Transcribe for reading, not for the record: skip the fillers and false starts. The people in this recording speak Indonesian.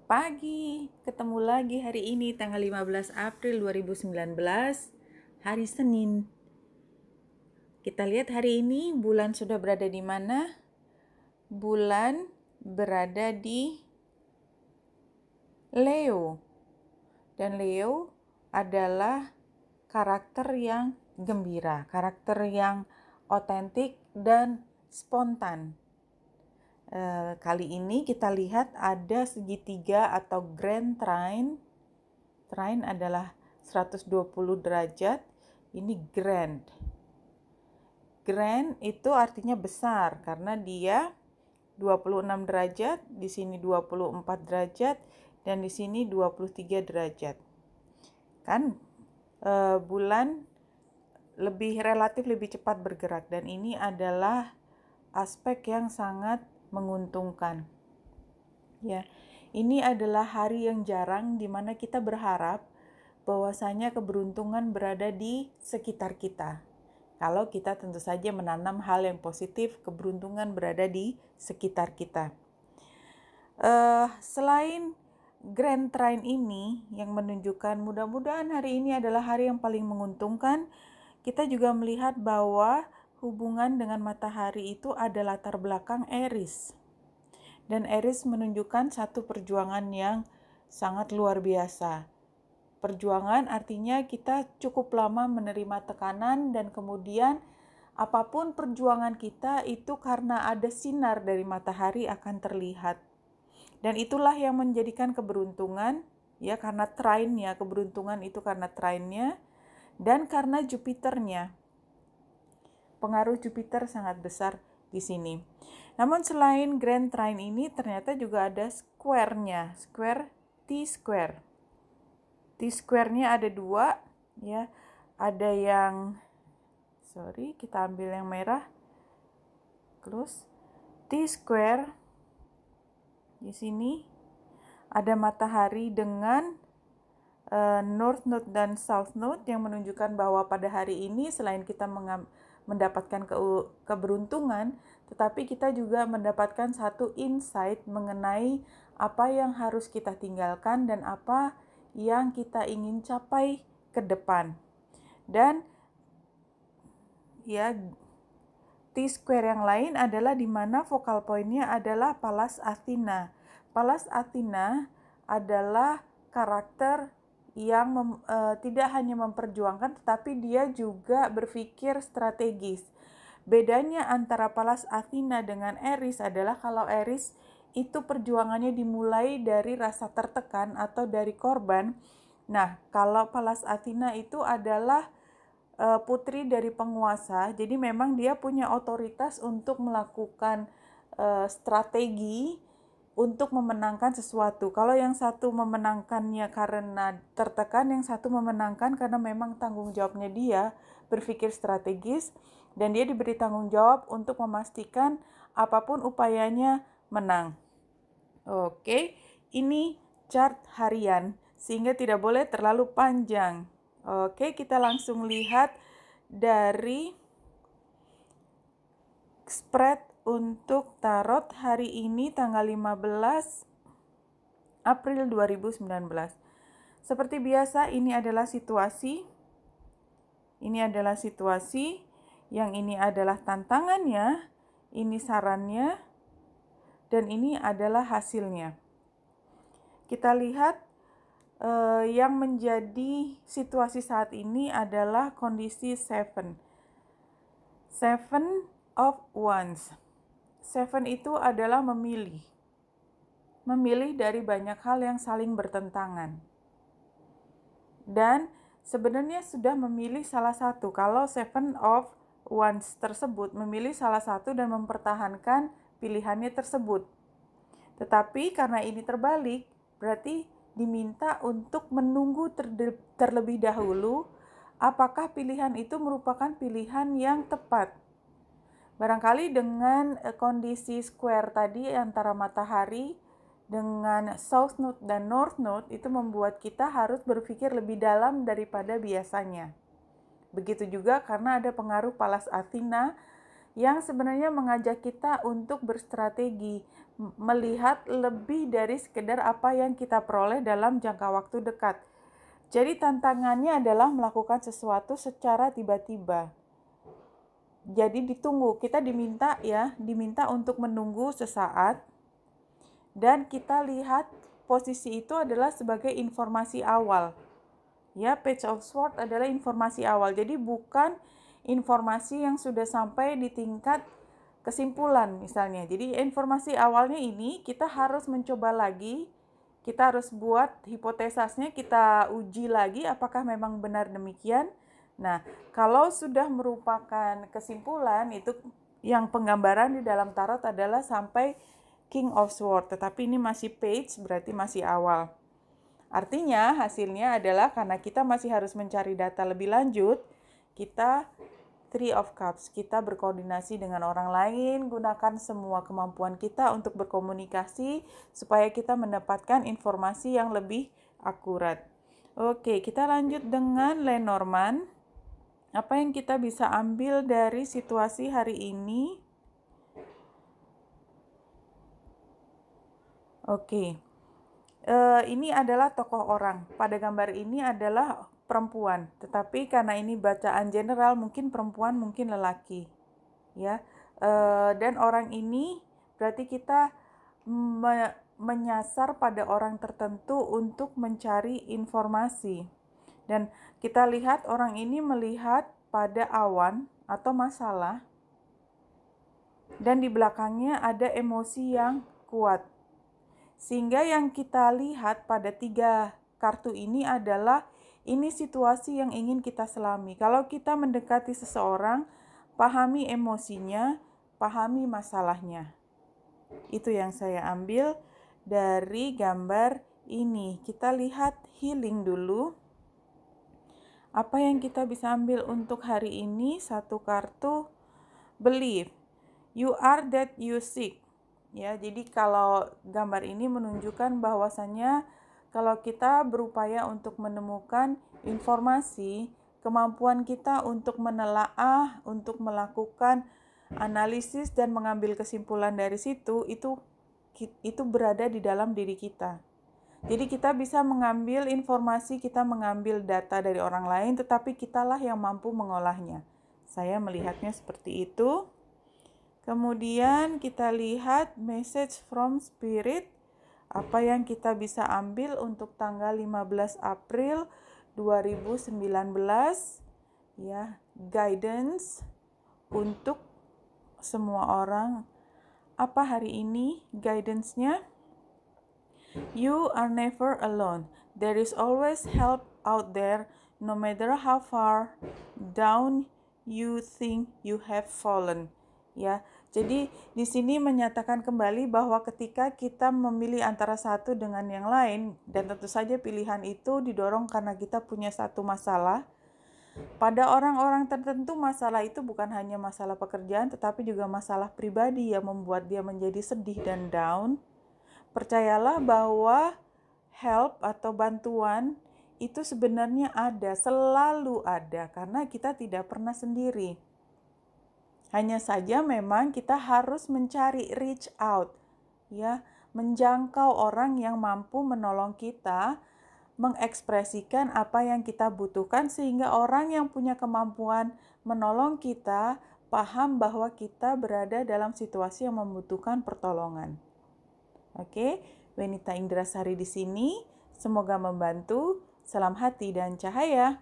pagi, ketemu lagi hari ini tanggal 15 April 2019, hari Senin. Kita lihat hari ini bulan sudah berada di mana? Bulan berada di Leo. Dan Leo adalah karakter yang gembira, karakter yang otentik dan spontan. Kali ini kita lihat ada segitiga atau grand trine. Trine adalah 120 derajat, ini grand. Grand itu artinya besar karena dia 26 derajat, di sini 24 derajat, dan di sini 23 derajat. Kan bulan relatif lebih cepat bergerak, dan ini adalah aspek yang sangat menguntungkan. Ya, ini adalah hari yang jarang di mana kita berharap bahwasanya keberuntungan berada di sekitar kita. Kalau kita tentu saja menanam hal yang positif, keberuntungan berada di sekitar kita. Selain Grand Trine ini yang menunjukkan mudah-mudahan hari ini adalah hari yang paling menguntungkan, kita juga melihat bahwa hubungan dengan matahari itu ada latar belakang Aries. Dan Aries menunjukkan satu perjuangan yang sangat luar biasa. Perjuangan artinya kita cukup lama menerima tekanan dan kemudian apapun perjuangan kita itu karena ada sinar dari matahari akan terlihat. Dan itulah yang menjadikan keberuntungan, ya, karena trine-nya, keberuntungan itu karena trine-nya dan karena Jupiternya. Pengaruh Jupiter sangat besar di sini. Namun selain Grand Trine ini ternyata juga ada square-nya, T-square. T-square-nya ada dua, ya. Ada yang, kita ambil yang merah. Close. T-square di sini ada matahari dengan North Node dan South Node yang menunjukkan bahwa pada hari ini selain kita mendapatkan keberuntungan, tetapi kita juga mendapatkan satu insight mengenai apa yang harus kita tinggalkan dan apa yang kita ingin capai ke depan. Dan ya, T-square yang lain adalah di mana focal point-nya adalah Pallas Athena. Pallas Athena adalah karakter yang tidak hanya memperjuangkan, tetapi dia juga berpikir strategis. Bedanya antara Pallas Athena dengan Aries adalah kalau Aries itu perjuangannya dimulai dari rasa tertekan atau dari korban. Nah, kalau Pallas Athena itu adalah putri dari penguasa, jadi memang dia punya otoritas untuk melakukan strategi untuk memenangkan sesuatu. Kalau yang satu memenangkannya karena tertekan, yang satu memenangkan karena memang tanggung jawabnya dia berpikir strategis dan dia diberi tanggung jawab untuk memastikan apapun upayanya menang. Oke, ini chart harian sehingga tidak boleh terlalu panjang. Oke, kita langsung lihat dari spread untuk tarot hari ini tanggal 15 April 2019. Seperti biasa, ini adalah situasi. Yang ini adalah tantangannya, ini sarannya, dan ini adalah hasilnya. Kita lihat yang menjadi situasi saat ini adalah kondisi 7 of Wands. 7 itu adalah memilih dari banyak hal yang saling bertentangan. Dan sebenarnya sudah memilih salah satu. Kalau 7 of Wands tersebut memilih salah satu dan mempertahankan pilihannya tersebut. Tetapi karena ini terbalik, berarti diminta untuk menunggu terlebih dahulu apakah pilihan itu merupakan pilihan yang tepat. Barangkali dengan kondisi square tadi antara matahari dengan South Node dan North Node itu membuat kita harus berpikir lebih dalam daripada biasanya. Begitu juga karena ada pengaruh Pallas Athena yang sebenarnya mengajak kita untuk berstrategi, melihat lebih dari sekedar apa yang kita peroleh dalam jangka waktu dekat. Jadi tantangannya adalah melakukan sesuatu secara tiba-tiba. Jadi ditunggu, kita diminta untuk menunggu sesaat, dan kita lihat posisi itu adalah sebagai informasi awal. Ya, Page of Swords adalah informasi awal. Jadi bukan informasi yang sudah sampai di tingkat kesimpulan misalnya. Jadi informasi awalnya ini kita harus mencoba lagi, kita harus buat hipotesasnya, kita uji lagi apakah memang benar demikian. Nah, kalau sudah merupakan kesimpulan, itu yang penggambaran di dalam tarot adalah sampai King of Swords, tetapi ini masih page, berarti masih awal. Artinya hasilnya adalah karena kita masih harus mencari data lebih lanjut, kita Three of Cups, kita berkoordinasi dengan orang lain, gunakan semua kemampuan kita untuk berkomunikasi supaya kita mendapatkan informasi yang lebih akurat. Oke, kita lanjut dengan Lenormand. Apa yang kita bisa ambil dari situasi hari ini? Oke. Ini adalah tokoh orang. Pada gambar ini adalah perempuan, tetapi karena ini bacaan general, mungkin perempuan, mungkin lelaki, ya. Dan orang ini berarti kita menyasar pada orang tertentu untuk mencari informasi. Dan kita lihat orang ini melihat pada awan atau masalah, dan di belakangnya ada emosi yang kuat. Sehingga yang kita lihat pada 3 kartu ini adalah ini situasi yang ingin kita selami. Kalau kita mendekati seseorang, pahami emosinya, pahami masalahnya. Itu yang saya ambil dari gambar ini. Kita lihat healing dulu. Apa yang kita bisa ambil untuk hari ini? 1 kartu, believe. You are that you seek. Ya, jadi kalau gambar ini menunjukkan bahwasannya kalau kita berupaya untuk menemukan informasi, kemampuan kita untuk menelaah, untuk melakukan analisis dan mengambil kesimpulan dari situ, itu berada di dalam diri kita. Jadi kita bisa mengambil informasi, kita mengambil data dari orang lain, tetapi kitalah yang mampu mengolahnya. Saya melihatnya seperti itu. Kemudian kita lihat message from spirit, apa yang kita bisa ambil untuk tanggal 15 April 2019, ya, guidance untuk semua orang. Apa hari ini guidance-nya? You are never alone. There is always help out there, no matter how far down you think you have fallen. Ya, jadi di sini menyatakan kembali bahwa ketika kita memilih antara satu dengan yang lain, dan tentu saja pilihan itu didorong karena kita punya satu masalah. Pada orang-orang tertentu masalah itu bukan hanya masalah pekerjaan, tetapi juga masalah pribadi yang membuat dia menjadi sedih dan down. Percayalah bahwa help atau bantuan itu sebenarnya ada, selalu ada, karena kita tidak pernah sendiri. Hanya saja memang kita harus mencari, reach out, ya, menjangkau orang yang mampu menolong kita, mengekspresikan apa yang kita butuhkan sehingga orang yang punya kemampuan menolong kita paham bahwa kita berada dalam situasi yang membutuhkan pertolongan. Oke, Wenita Indrasari di sini. Semoga membantu. Salam hati dan cahaya.